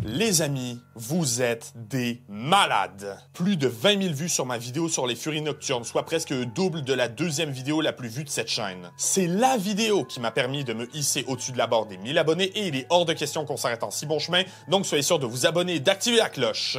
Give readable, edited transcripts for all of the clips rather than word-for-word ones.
Les amis, vous êtes des malades! Plus de 20 000 vues sur ma vidéo sur les Furies Nocturnes, soit presque le double de la deuxième vidéo la plus vue de cette chaîne. C'est la vidéo qui m'a permis de me hisser au-dessus de la barre des 1000 abonnés et il est hors de question qu'on s'arrête en si bon chemin, donc soyez sûr de vous abonner et d'activer la cloche.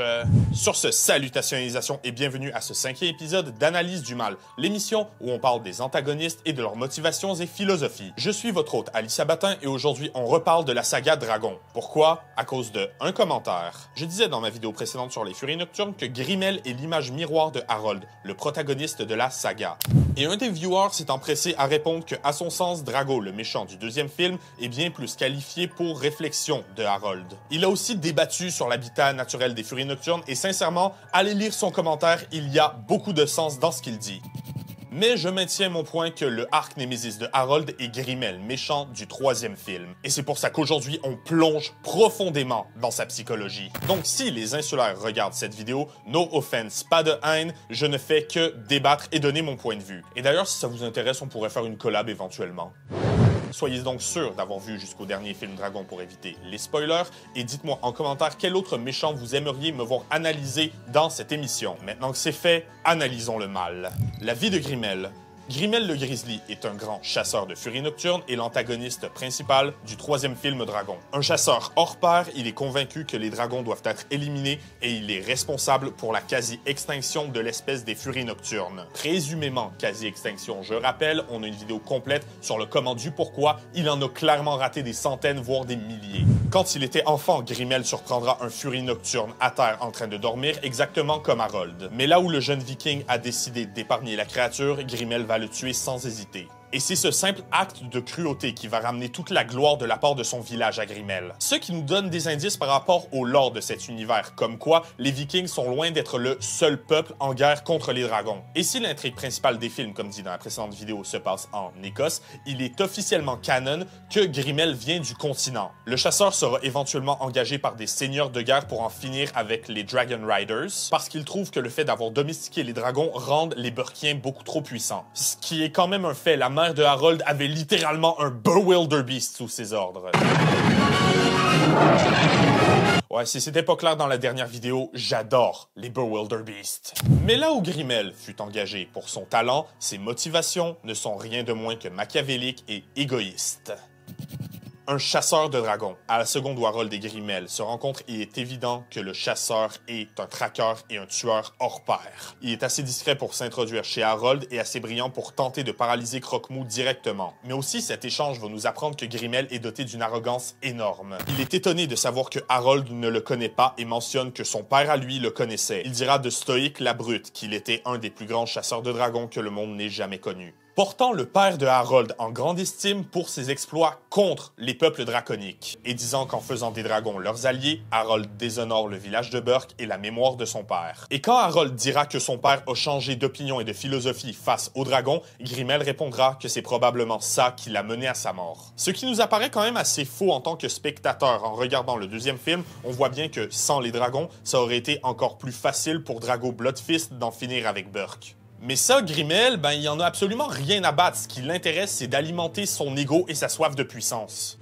Sur ce, salutations et bienvenue à ce 5e épisode d'Analyse du mal, l'émission où on parle des antagonistes et de leurs motivations et philosophies. Je suis votre hôte Alice Sabatin et aujourd'hui on reparle de la saga Dragon. Pourquoi? À cause de un commentaire. Je disais dans ma vidéo précédente sur les Furies Nocturnes que Grimmel est l'image miroir de Harold, le protagoniste de la saga. Et un des viewers s'est empressé à répondre que, à son sens, Drago, le méchant du deuxième film, est bien plus qualifié pour réflexion de Harold. Il a aussi débattu sur l'habitat naturel des Furies Nocturnes et sincèrement, allez lire son commentaire, il y a beaucoup de sens dans ce qu'il dit. Mais je maintiens mon point que le arc némésis de Harold est Grimmel, méchant du troisième film. Et c'est pour ça qu'aujourd'hui, on plonge profondément dans sa psychologie. Donc si les insulaires regardent cette vidéo, no offense, pas de haine, je ne fais que débattre et donner mon point de vue. Et d'ailleurs, si ça vous intéresse, on pourrait faire une collab éventuellement. Soyez donc sûr d'avoir vu jusqu'au dernier film Dragon pour éviter les spoilers et dites-moi en commentaire quel autre méchant vous aimeriez me voir analyser dans cette émission. Maintenant que c'est fait, analysons le mal. La vie de Grimmel. Grimmel le Grizzly est un grand chasseur de furies nocturnes et l'antagoniste principal du troisième film Dragon. Un chasseur hors pair, il est convaincu que les dragons doivent être éliminés et il est responsable pour la quasi-extinction de l'espèce des furies nocturnes. Présumément quasi-extinction, je rappelle, on a une vidéo complète sur le comment du pourquoi, il en a clairement raté des centaines voire des milliers. Quand il était enfant, Grimmel surprendra un furie nocturne à terre en train de dormir, exactement comme Harold. Mais là où le jeune viking a décidé d'épargner la créature, Grimmel va le tuer sans hésiter. Et c'est ce simple acte de cruauté qui va ramener toute la gloire de la part de son village à Grimmel. Ce qui nous donne des indices par rapport au lore de cet univers, comme quoi les Vikings sont loin d'être le seul peuple en guerre contre les dragons. Et si l'intrigue principale des films, comme dit dans la précédente vidéo, se passe en Écosse, il est officiellement canon que Grimmel vient du continent. Le chasseur sera éventuellement engagé par des seigneurs de guerre pour en finir avec les Dragon Riders, parce qu'il trouve que le fait d'avoir domestiqué les dragons rend les Burkiens beaucoup trop puissants. Ce qui est quand même un fait, la mère de Harold avait littéralement un Bewilderbeast sous ses ordres. Ouais, si c'était pas clair dans la dernière vidéo, j'adore les Bewilderbeasts. Mais là où Grimmel fut engagé pour son talent, ses motivations ne sont rien de moins que machiavéliques et égoïstes. Un chasseur de dragons. À la seconde où Harold et Grimmel se rencontrent, il est évident que le chasseur est un traqueur et un tueur hors pair. Il est assez discret pour s'introduire chez Harold et assez brillant pour tenter de paralyser Croque-Mou directement. Mais aussi, cet échange va nous apprendre que Grimmel est doté d'une arrogance énorme. Il est étonné de savoir que Harold ne le connaît pas et mentionne que son père à lui le connaissait. Il dira de Stoïque la Brute qu'il était un des plus grands chasseurs de dragons que le monde n'ait jamais connu. Portant le père de Harold en grande estime pour ses exploits contre les peuples draconiques, et disant qu'en faisant des dragons leurs alliés, Harold déshonore le village de Burk et la mémoire de son père. Et quand Harold dira que son père a changé d'opinion et de philosophie face aux dragons, Grimmel répondra que c'est probablement ça qui l'a mené à sa mort. Ce qui nous apparaît quand même assez faux en tant que spectateur. En regardant le deuxième film, on voit bien que sans les dragons, ça aurait été encore plus facile pour Drago Bloodfist d'en finir avec Burk. Mais ça, Grimmel, il en a absolument rien à battre. Ce qui l'intéresse, c'est d'alimenter son ego et sa soif de puissance.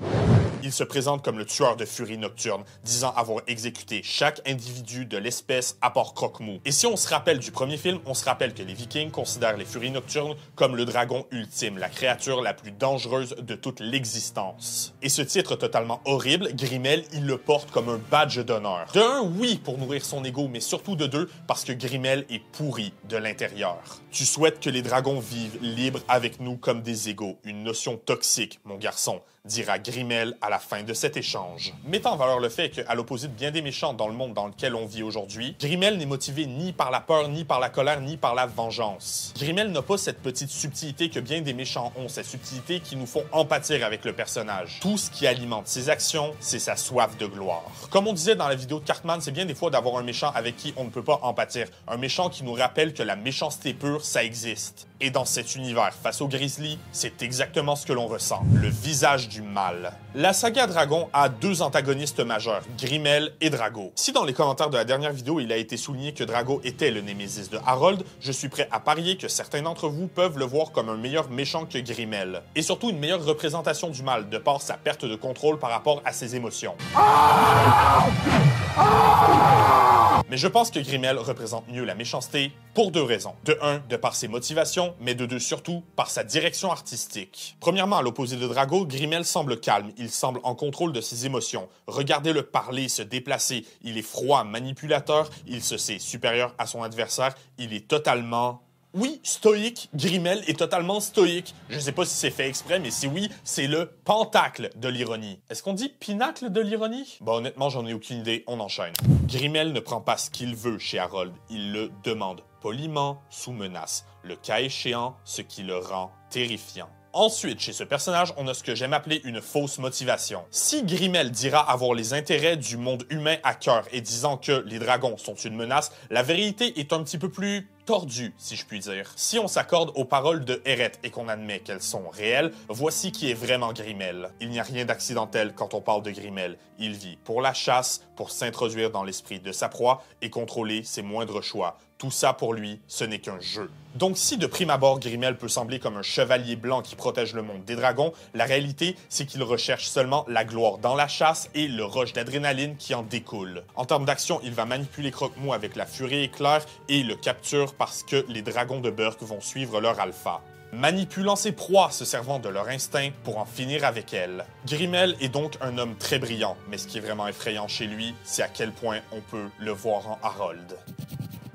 Il se présente comme le tueur de furies nocturnes, disant avoir exécuté chaque individu de l'espèce à part Croque-Mou. Et si on se rappelle du premier film, on se rappelle que les Vikings considèrent les furies nocturnes comme le dragon ultime, la créature la plus dangereuse de toute l'existence. Et ce titre totalement horrible, Grimmel, il le porte comme un badge d'honneur. De un, oui, pour nourrir son ego, mais surtout de deux, parce que Grimmel est pourri de l'intérieur. Tu souhaites que les dragons vivent libres avec nous comme des égaux, une notion toxique, mon garçon, dira Grimmel à la fin de cet échange. Mettant en valeur le fait qu'à l'opposé de bien des méchants dans le monde dans lequel on vit aujourd'hui, Grimmel n'est motivé ni par la peur, ni par la colère, ni par la vengeance. Grimmel n'a pas cette petite subtilité que bien des méchants ont, cette subtilité qui nous font empathir avec le personnage. Tout ce qui alimente ses actions, c'est sa soif de gloire. Comme on disait dans la vidéo de Cartman, c'est bien des fois d'avoir un méchant avec qui on ne peut pas empathir. Un méchant qui nous rappelle que la méchanceté pure, ça existe. Et dans cet univers, face au Grizzly, c'est exactement ce que l'on ressent. Le visage du mal. La saga Dragon a deux antagonistes majeurs, Grimmel et Drago. Si dans les commentaires de la dernière vidéo, il a été souligné que Drago était le némésis de Harold, je suis prêt à parier que certains d'entre vous peuvent le voir comme un meilleur méchant que Grimmel. Et surtout une meilleure représentation du mal, de par sa perte de contrôle par rapport à ses émotions. Mais je pense que Grimmel représente mieux la méchanceté pour deux raisons. De un, de par ses motivations, mais de deux surtout, par sa direction artistique. Premièrement, à l'opposé de Drago, Grimmel semble calme, il semble en contrôle de ses émotions. Regardez-le parler, se déplacer, il est froid, manipulateur, il se sait supérieur à son adversaire, il est totalement... Oui, stoïque, Grimmel est totalement stoïque. Je sais pas si c'est fait exprès, mais si oui, c'est le pentacle de l'ironie. Est-ce qu'on dit pinacle de l'ironie? Bah honnêtement, j'en ai aucune idée, on enchaîne. Grimmel ne prend pas ce qu'il veut chez Harold, il le demande poliment, sous menace, le cas échéant, ce qui le rend terrifiant. Ensuite, chez ce personnage, on a ce que j'aime appeler une fausse motivation. Si Grimmel dira avoir les intérêts du monde humain à cœur et disant que les dragons sont une menace, la vérité est un petit peu plus tordue, si je puis dire. Si on s'accorde aux paroles de Eret et qu'on admet qu'elles sont réelles, voici qui est vraiment Grimmel. Il n'y a rien d'accidentel quand on parle de Grimmel. Il vit pour la chasse, pour s'introduire dans l'esprit de sa proie et contrôler ses moindres choix. Tout ça, pour lui, ce n'est qu'un jeu. Donc si de prime abord, Grimmel peut sembler comme un chevalier blanc qui protège le monde des dragons, la réalité, c'est qu'il recherche seulement la gloire dans la chasse et le rush d'adrénaline qui en découle. En termes d'action, il va manipuler Croque-Mou avec la furie éclair et le capture parce que les dragons de Burk vont suivre leur alpha. Manipulant ses proies, se servant de leur instinct pour en finir avec elles. Grimmel est donc un homme très brillant, mais ce qui est vraiment effrayant chez lui, c'est à quel point on peut le voir en Harold.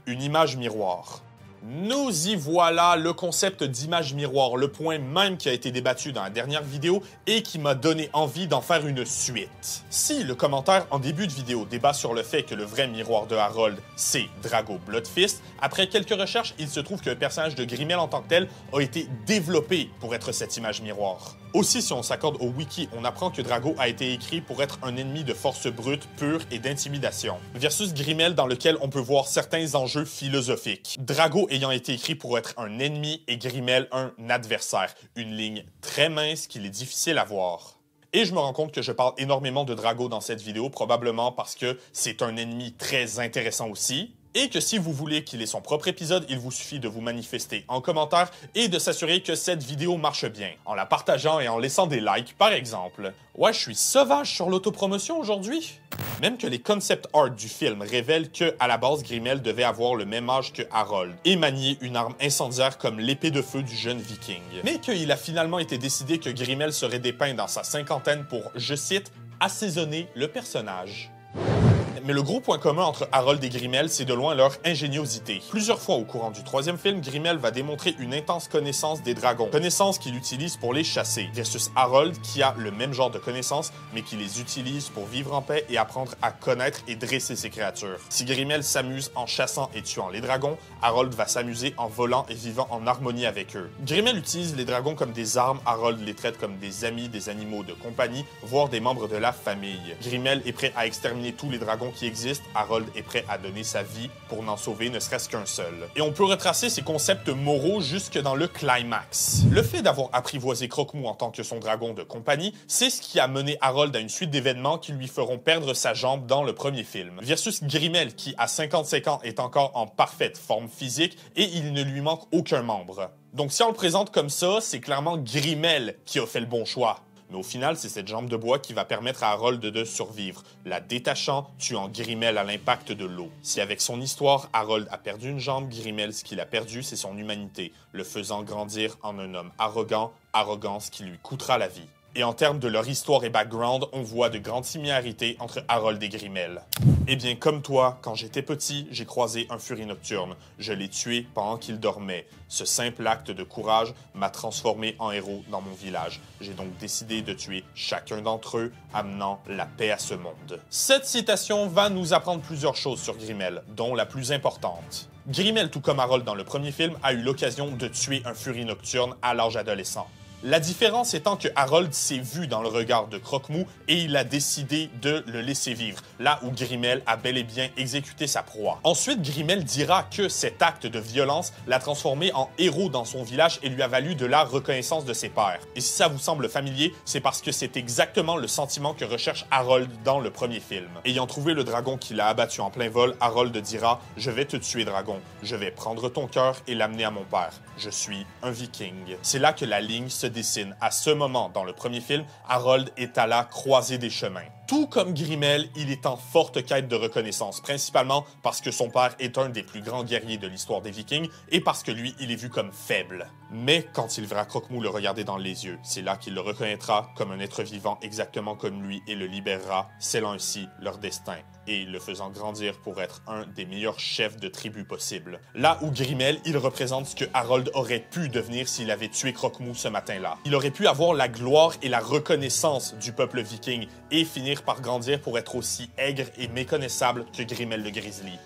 Une image miroir. Nous y voilà, le concept d'image miroir, le point même qui a été débattu dans la dernière vidéo et qui m'a donné envie d'en faire une suite. Si le commentaire en début de vidéo débat sur le fait que le vrai miroir de Harold, c'est Drago Bloodfist, après quelques recherches, il se trouve que le personnage de Grimmel en tant que tel a été développé pour être cette image miroir. Aussi, si on s'accorde au wiki, on apprend que Drago a été écrit pour être un ennemi de force brute, pure et d'intimidation, versus Grimmel dans lequel on peut voir certains enjeux philosophiques. Drago ayant été écrit pour être un ennemi et Grimmel un adversaire, une ligne très mince qu'il est difficile à voir. Et je me rends compte que je parle énormément de Drago dans cette vidéo, probablement parce que c'est un ennemi très intéressant aussi, et que si vous voulez qu'il ait son propre épisode, il vous suffit de vous manifester en commentaire et de s'assurer que cette vidéo marche bien, en la partageant et en laissant des likes, par exemple. Ouais, je suis sauvage sur l'autopromotion aujourd'hui. Même que les concept art du film révèlent que, à la base, Grimmel devait avoir le même âge que Harold et manier une arme incendiaire comme l'épée de feu du jeune viking. Mais qu'il a finalement été décidé que Grimmel serait dépeint dans sa cinquantaine pour, je cite, assaisonner le personnage. Mais le gros point commun entre Harold et Grimmel, c'est de loin leur ingéniosité. Plusieurs fois au courant du troisième film, Grimmel va démontrer une intense connaissance des dragons, connaissance qu'il utilise pour les chasser, versus Harold qui a le même genre de connaissances, mais qui les utilise pour vivre en paix et apprendre à connaître et dresser ses créatures. Si Grimmel s'amuse en chassant et tuant les dragons, Harold va s'amuser en volant et vivant en harmonie avec eux. Grimmel utilise les dragons comme des armes, Harold les traite comme des amis, des animaux de compagnie, voire des membres de la famille. Grimmel est prêt à exterminer tous les dragons qui existent, Harold est prêt à donner sa vie pour n'en sauver ne serait-ce qu'un seul. Et on peut retracer ces concepts moraux jusque dans le climax. Le fait d'avoir apprivoisé Croque-Mou en tant que son dragon de compagnie, c'est ce qui a mené Harold à une suite d'événements qui lui feront perdre sa jambe dans le premier film. Versus Grimmel qui, à 55 ans, est encore en parfaite forme physique et il ne lui manque aucun membre. Donc si on le présente comme ça, c'est clairement Grimmel qui a fait le bon choix. Mais au final, c'est cette jambe de bois qui va permettre à Harold de survivre, la détachant, tuant Grimmel à l'impact de l'eau. Si avec son histoire, Harold a perdu une jambe, Grimmel, ce qu'il a perdu, c'est son humanité, le faisant grandir en un homme arrogant, arrogance qui lui coûtera la vie. Et en termes de leur histoire et background, on voit de grandes similarités entre Harold et Grimmel. Eh bien, comme toi, quand j'étais petit, j'ai croisé un furie nocturne. Je l'ai tué pendant qu'il dormait. Ce simple acte de courage m'a transformé en héros dans mon village. J'ai donc décidé de tuer chacun d'entre eux, amenant la paix à ce monde. Cette citation va nous apprendre plusieurs choses sur Grimmel, dont la plus importante. Grimmel, tout comme Harold dans le premier film, a eu l'occasion de tuer un furie nocturne à l'âge adolescent. La différence étant que Harold s'est vu dans le regard de Croque-Mou et il a décidé de le laisser vivre, là où Grimmel a bel et bien exécuté sa proie. Ensuite, Grimmel dira que cet acte de violence l'a transformé en héros dans son village et lui a valu de la reconnaissance de ses pairs. Et si ça vous semble familier, c'est parce que c'est exactement le sentiment que recherche Harold dans le premier film. Ayant trouvé le dragon qu'il a abattu en plein vol, Harold dira « Je vais te tuer, dragon. Je vais prendre ton cœur et l'amener à mon père. Je suis un viking. » C'est là que la ligne se dessine. À ce moment, dans le premier film, Harold est à la croisée des chemins. Tout comme Grimmel, il est en forte quête de reconnaissance, principalement parce que son père est un des plus grands guerriers de l'histoire des Vikings et parce que lui, il est vu comme faible. Mais quand il verra Croque-Mou le regarder dans les yeux, c'est là qu'il le reconnaîtra comme un être vivant exactement comme lui et le libérera, scellant ainsi leur destin et le faisant grandir pour être un des meilleurs chefs de tribu possible. Là où Grimmel, il représente ce que Harold aurait pu devenir s'il avait tué Croque-Mou ce matin-là. Il aurait pu avoir la gloire et la reconnaissance du peuple viking et finir par grandir pour être aussi aigre et méconnaissable que Grimmel le Grizzly.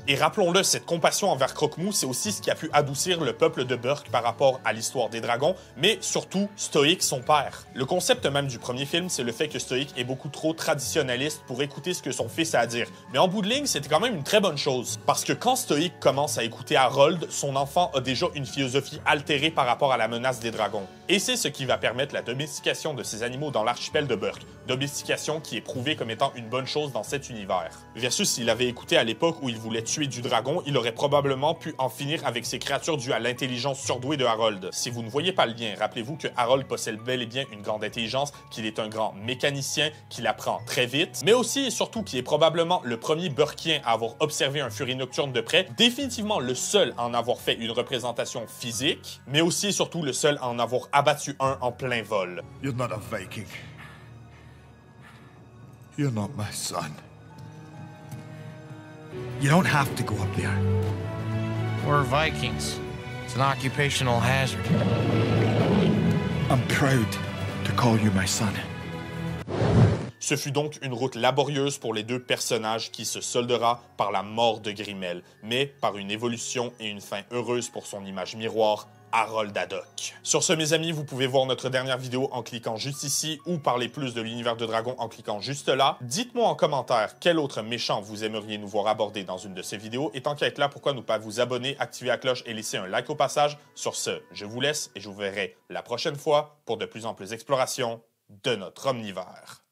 Et rappelons-le, cette compassion envers Croque-Mou, c'est aussi ce qui a pu adoucir le peuple de Burke par rapport à l'histoire des dragons, mais surtout Stoic, son père. Le concept même du premier film, c'est le fait que Stoic est beaucoup trop traditionnaliste pour écouter ce que son fils a à dire. Mais en bout de ligne, c'était quand même une très bonne chose. Parce que quand Stoic commence à écouter Harold, son enfant a déjà une philosophie altérée par rapport à la menace des dragons. Et c'est ce qui va permettre la domestication de ces animaux dans l'archipel de Burke. Domestication qui est prouvée comme étant une bonne chose dans cet univers. Versus s'il avait écouté à l'époque où il voulait tuer du dragon, il aurait probablement pu en finir avec ces créatures dues à l'intelligence surdouée de Harold. Si vous ne voyez pas le lien, rappelez-vous que Harold possède bel et bien une grande intelligence, qu'il est un grand mécanicien, qu'il apprend très vite, mais aussi et surtout qu'il est probablement le premier Burkien à avoir observé un furie nocturne de près, définitivement le seul à en avoir fait une représentation physique, mais aussi et surtout le seul à en avoir abattu un en plein vol. You're not a Viking. You're not my son. You don't have to go up there. We're Vikings. It's an occupational hazard. I'm proud to call you my son. Ce fut donc une route laborieuse pour les deux personnages qui se soldera par la mort de Grimmel, mais par une évolution et une fin heureuse pour son image miroir, Harold Haddock. Sur ce, mes amis, vous pouvez voir notre dernière vidéo en cliquant juste ici ou parler plus de l'univers de Dragon en cliquant juste là. Dites-moi en commentaire quel autre méchant vous aimeriez nous voir aborder dans une de ces vidéos. Et tant qu'à être là, pourquoi ne pas vous abonner, activer la cloche et laisser un like au passage. Sur ce, je vous laisse et je vous verrai la prochaine fois pour de plus amples explorations de notre omnivore.